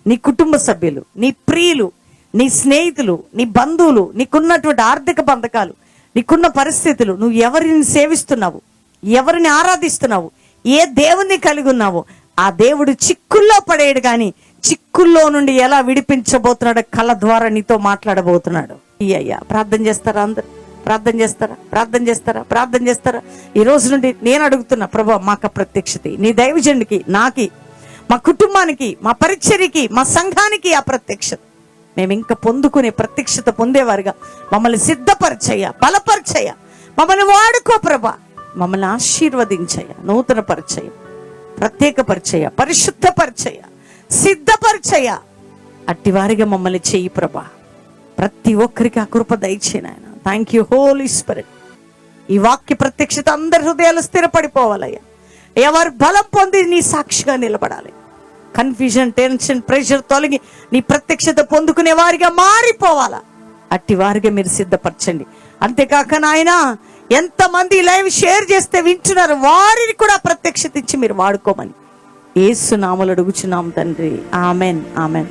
నీ కుటుంబ సభ్యులు, నీ ప్రియులు, నీ స్నేహితులు, నీ బంధువులు, నీకున్నటువంటి ఆర్థిక బంధకాలు, నీకున్న పరిస్థితులు, నువ్వు ఎవరిని సేవిస్తున్నావు, ఎవరిని ఆరాధిస్తున్నావు, ఏ దేవుని కలిగి ఉన్నావో ఆ దేవుడు చిక్కుల్లో పడేయడు, కానీ చిక్కుల్లో నుండి ఎలా విడిపించబోతున్నాడో కళ్ళ ద్వారా నీతో మాట్లాడబోతున్నాడు. అయ్యా, ప్రార్థన చేస్తారా? అందరు ప్రార్థన చేస్తారా? ప్రార్థన చేస్తారా? ప్రార్థన చేస్తారా? ఈ రోజు నుండి నేను అడుగుతున్నా, ప్రభా మాకు ప్రత్యక్షత, నీ దైవజనుడికి, నాకి, మా కుటుంబానికి, మా పరిచర్యకి, మా సంఘానికి ఆ ప్రత్యక్షత మేము ఇంకా పొందుకునే, ప్రత్యక్షత పొందేవారుగా మమ్మల్ని సిద్ధపరిచయ్యా, బలపరిచయ్యా, మమ్మల్ని వాడుకో ప్రభా, మమ్మల్ని ఆశీర్వదించయ్య, నూతన పరిచయ, ప్రత్యేక పరిచయ, పరిశుద్ధ పరిచయ, సిద్ధపరిచయ, అట్టివారిగా మమ్మల్ని చెయ్యి ప్రభా. ప్రతి ఒక్కరికి ఆ కృప దయచేయను ఆయన. Thank you holy spirit. ఈ వాక్య ప్రత్యక్షత అందరి హృదయాలు స్థిరపడిపోవాలయ్యా. ఎవరు బలం పొంది నీ సాక్షిగా నిలబడాలి. కన్ఫ్యూజన్, టెన్షన్, ప్రెషర్ తొలగి నీ ప్రత్యక్షత పొందుకునే వారిగా మారిపోవాలా. అట్టి వారిగా మీరు సిద్ధపరచండి. అంతేకాక నాయన, ఎంతమంది లైవ్ షేర్ చేస్తే వింటున్నారు, వారిని కూడా ప్రత్యక్షత ఇచ్చి మీరు వాడుకోమని యేసు నామములో అడుగుచున్నాం తండ్రి. Amen, amen.